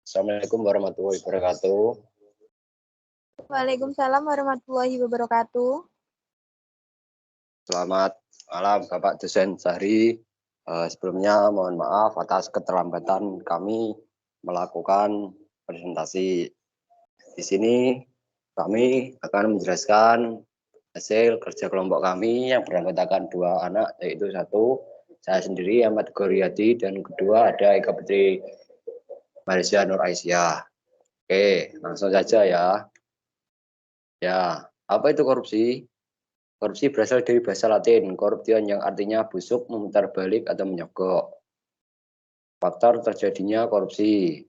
Assalamualaikum warahmatullahi wabarakatuh. Waalaikumsalam warahmatullahi wabarakatuh. Selamat malam Bapak Dosen Sahri. Sebelumnya mohon maaf atas keterlambatan kami melakukan presentasi. Di sini kami akan menjelaskan hasil kerja kelompok kami yang beranggotakan 2 anak, yaitu 1 saya sendiri Ahmad Goryadi dan kedua ada Eka Putri Malaysia Nur Aisyah. Oke, langsung saja ya. Ya, apa itu korupsi? Korupsi berasal dari bahasa Latin, corruption yang artinya busuk, memutar balik, atau menyogok. Faktor terjadinya korupsi.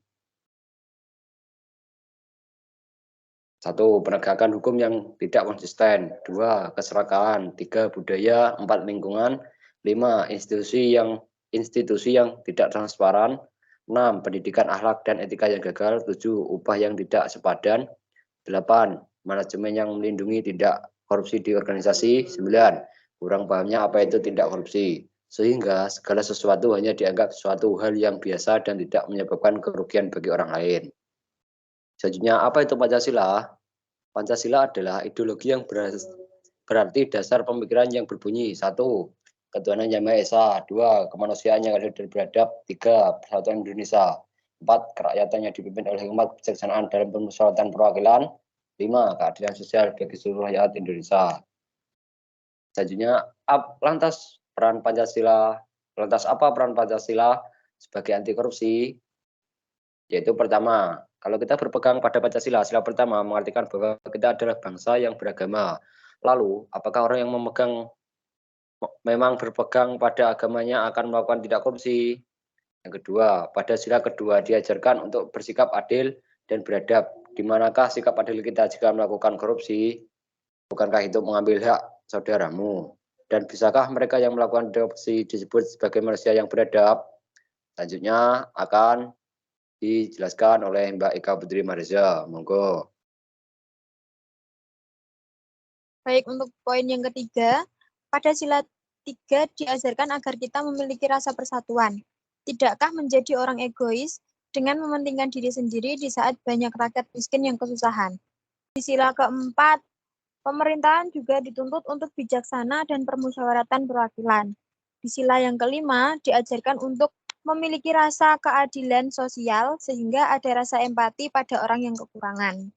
1. Penegakan hukum yang tidak konsisten. 2. Keserakahan. 3. Budaya. 4. Lingkungan. 5. Institusi yang tidak transparan. 6. Pendidikan akhlak dan etika yang gagal. 7. Upah yang tidak sepadan. 8. Manajemen yang melindungi tindak korupsi di organisasi. 9. Kurang pahamnya apa itu tindak korupsi. Sehingga segala sesuatu hanya dianggap suatu hal yang biasa dan tidak menyebabkan kerugian bagi orang lain. Selanjutnya, apa itu Pancasila? Pancasila adalah ideologi yang berarti dasar pemikiran yang berbunyi. 1. Ketuhanan Yang Maha Esa. 2. Kemanusiaan yang adil dan beradab. 3. Persatuan Indonesia. 4. Kerakyatan yang dipimpin oleh hikmat kebijaksanaan dalam permusyawaratan perwakilan. 5. Keadilan sosial bagi seluruh rakyat Indonesia. Selanjutnya, lantas apa peran Pancasila sebagai anti korupsi? Yaitu pertama, kalau kita berpegang pada Pancasila, sila pertama mengartikan bahwa kita adalah bangsa yang beragama. Lalu, apakah orang yang memang berpegang pada agamanya akan melakukan tindak korupsi? Yang kedua, pada sila kedua diajarkan untuk bersikap adil dan beradab. Di manakah sikap adil kita jika melakukan korupsi? Bukankah itu mengambil hak saudaramu? Dan bisakah mereka yang melakukan korupsi disebut sebagai manusia yang beradab? Selanjutnya akan dijelaskan oleh Mbak Eka Putri Malaysia. Monggo. Baik, untuk poin yang ketiga, pada sila 3 diajarkan agar kita memiliki rasa persatuan. Tidakkah menjadi orang egois dengan mementingkan diri sendiri di saat banyak rakyat miskin yang kesusahan. Di sila keempat, pemerintahan juga dituntut untuk bijaksana dan permusyawaratan perwakilan. Di sila yang kelima, diajarkan untuk memiliki rasa keadilan sosial sehingga ada rasa empati pada orang yang kekurangan.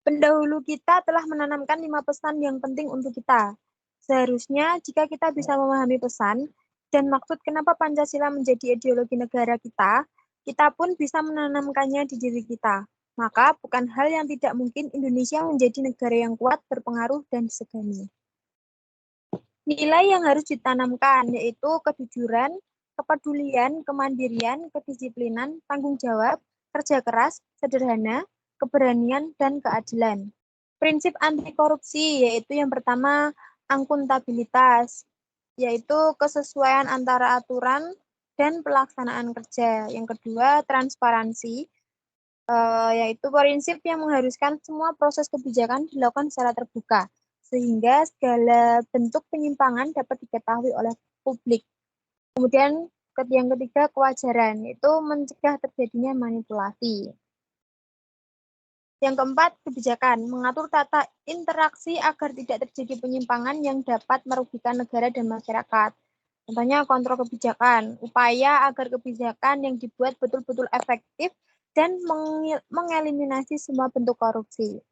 Pendahulu kita telah menanamkan 5 pesan yang penting untuk kita. Seharusnya jika kita bisa memahami pesan dan maksud kenapa Pancasila menjadi ideologi negara kita pun bisa menanamkannya di diri kita. Maka bukan hal yang tidak mungkin Indonesia menjadi negara yang kuat, berpengaruh, dan disegani. Nilai yang harus ditanamkan yaitu kejujuran, kepedulian, kemandirian, kedisiplinan, tanggung jawab, kerja keras, sederhana, keberanian, dan keadilan. Prinsip anti korupsi yaitu yang pertama akuntabilitas, yaitu kesesuaian antara aturan dan pelaksanaan kerja. Yang kedua transparansi, yaitu prinsip yang mengharuskan semua proses kebijakan dilakukan secara terbuka, sehingga segala bentuk penyimpangan dapat diketahui oleh publik. Kemudian yang ketiga kewajaran, yaitu mencegah terjadinya manipulasi. Yang keempat, kebijakan, mengatur tata interaksi agar tidak terjadi penyimpangan yang dapat merugikan negara dan masyarakat. Contohnya kontrol kebijakan, upaya agar kebijakan yang dibuat betul-betul efektif dan mengeliminasi semua bentuk korupsi.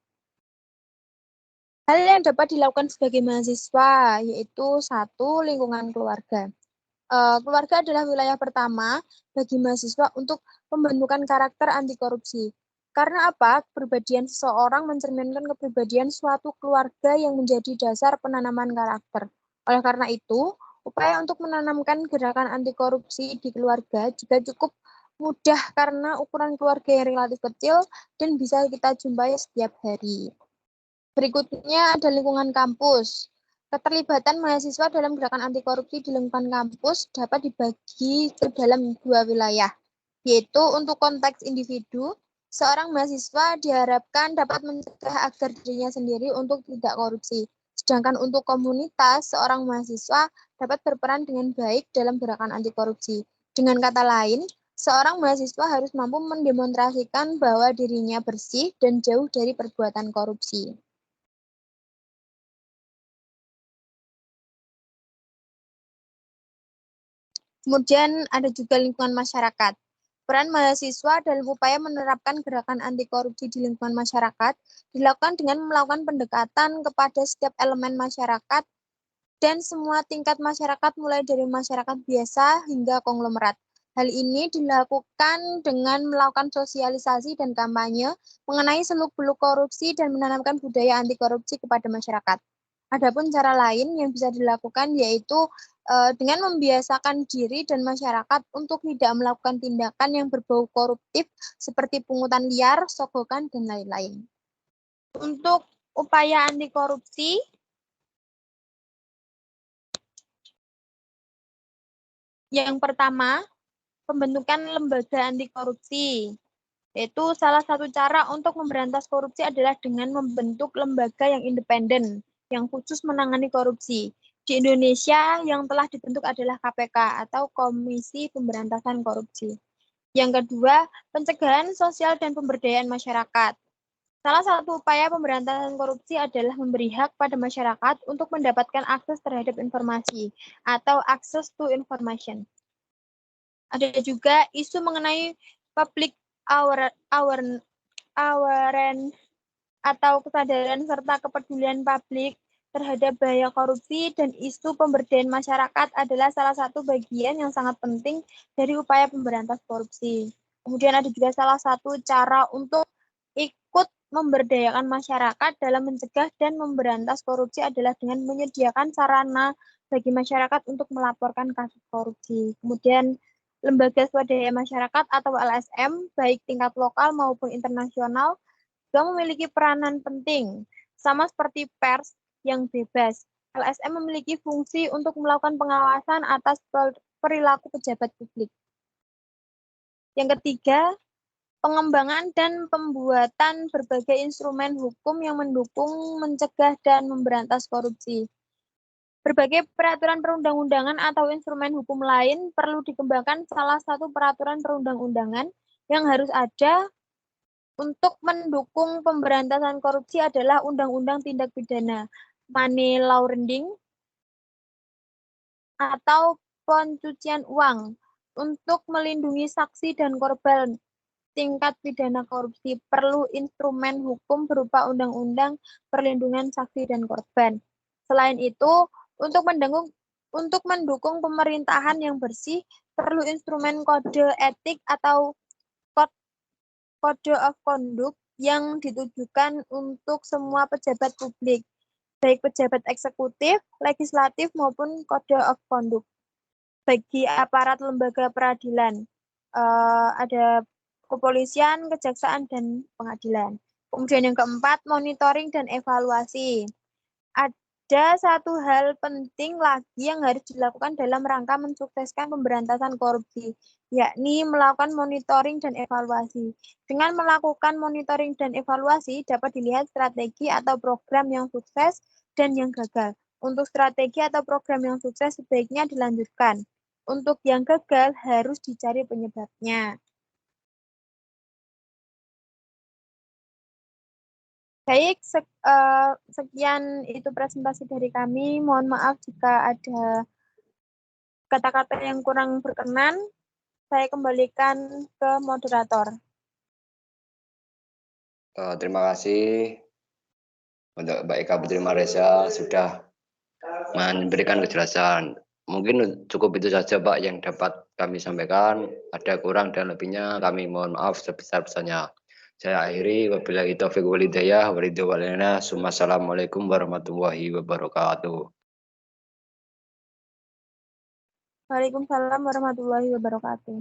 Hal yang dapat dilakukan sebagai mahasiswa yaitu 1. Lingkungan keluarga. Keluarga adalah wilayah pertama bagi mahasiswa untuk pembentukan karakter anti korupsi. Karena apa? Kepribadian seseorang mencerminkan kepribadian suatu keluarga yang menjadi dasar penanaman karakter. Oleh karena itu, upaya untuk menanamkan gerakan anti korupsi di keluarga juga cukup mudah karena ukuran keluarga yang relatif kecil dan bisa kita jumpai setiap hari. Berikutnya ada lingkungan kampus. Keterlibatan mahasiswa dalam gerakan anti korupsi di lingkungan kampus dapat dibagi ke dalam 2 wilayah, yaitu untuk konteks individu. Seorang mahasiswa diharapkan dapat mencegah agar dirinya sendiri untuk tidak korupsi. Sedangkan untuk komunitas, seorang mahasiswa dapat berperan dengan baik dalam gerakan anti korupsi. Dengan kata lain, Seorang mahasiswa harus mampu mendemonstrasikan bahwa dirinya bersih dan jauh dari perbuatan korupsi. Kemudian ada juga lingkungan masyarakat. Peran mahasiswa dalam upaya menerapkan gerakan anti korupsi di lingkungan masyarakat dilakukan dengan melakukan pendekatan kepada setiap elemen masyarakat dan semua tingkat masyarakat mulai dari masyarakat biasa hingga konglomerat. Hal ini dilakukan dengan melakukan sosialisasi dan kampanye mengenai seluk-beluk korupsi dan menanamkan budaya anti korupsi kepada masyarakat. Adapun cara lain yang bisa dilakukan yaitu dengan membiasakan diri dan masyarakat untuk tidak melakukan tindakan yang berbau koruptif seperti pungutan liar, sogokan, dan lain-lain. Untuk upaya anti korupsi, yang pertama, pembentukan lembaga anti korupsi. Yaitu salah satu cara untuk memberantas korupsi adalah dengan membentuk lembaga yang independen, yang khusus menangani korupsi. Di Indonesia yang telah dibentuk adalah KPK atau Komisi Pemberantasan Korupsi. Yang kedua, pencegahan sosial dan pemberdayaan masyarakat. Salah satu upaya pemberantasan korupsi adalah memberi hak pada masyarakat untuk mendapatkan akses terhadap informasi atau access to information. Ada juga isu mengenai public awareness atau kesadaran serta kepedulian publik terhadap bahaya korupsi dan isu pemberdayaan masyarakat adalah salah satu bagian yang sangat penting dari upaya pemberantasan korupsi. Kemudian ada juga salah satu cara untuk ikut memberdayakan masyarakat dalam mencegah dan memberantas korupsi adalah dengan menyediakan sarana bagi masyarakat untuk melaporkan kasus korupsi. Kemudian lembaga swadaya masyarakat atau LSM, baik tingkat lokal maupun internasional, juga memiliki peranan penting. Sama seperti pers yang bebas, LSM memiliki fungsi untuk melakukan pengawasan atas perilaku pejabat publik. Yang ketiga, pengembangan dan pembuatan berbagai instrumen hukum yang mendukung, mencegah, dan memberantas korupsi. Berbagai peraturan perundang-undangan atau instrumen hukum lain perlu dikembangkan. Salah satu peraturan perundang-undangan yang harus ada untuk mendukung pemberantasan korupsi adalah Undang-Undang Tindak Pidana Money Laundering atau pencucian uang untuk melindungi saksi dan korban tingkat pidana korupsi. Perlu instrumen hukum berupa Undang-Undang Perlindungan Saksi dan Korban. Selain itu, untuk mendukung pemerintahan yang bersih, perlu instrumen kode etik atau Code of Conduct yang ditujukan untuk semua pejabat publik, baik pejabat eksekutif, legislatif, maupun Code of Conduct. Bagi aparat lembaga peradilan, ada kepolisian, kejaksaan, dan pengadilan. Kemudian yang keempat, monitoring dan evaluasi. Ada satu hal penting lagi yang harus dilakukan dalam rangka mensukseskan pemberantasan korupsi, yakni melakukan monitoring dan evaluasi. Dengan melakukan monitoring dan evaluasi, dapat dilihat strategi atau program yang sukses dan yang gagal. Untuk strategi atau program yang sukses sebaiknya dilanjutkan. Untuk yang gagal harus dicari penyebabnya. Baik, sekian itu presentasi dari kami. Mohon maaf jika ada kata-kata yang kurang berkenan. Saya kembalikan ke moderator. Terima kasih untuk Mbak Eka Putri Maresa sudah memberikan kejelasan. Mungkin cukup itu saja Pak yang dapat kami sampaikan. Ada kurang dan lebihnya kami mohon maaf sebesar-besarnya. Saya akhiri, wabillahi taufiq wal hidayah, Wassalamualaikum warahmatullahi wabarakatuh. Waalaikumsalam warahmatullahi wabarakatuh.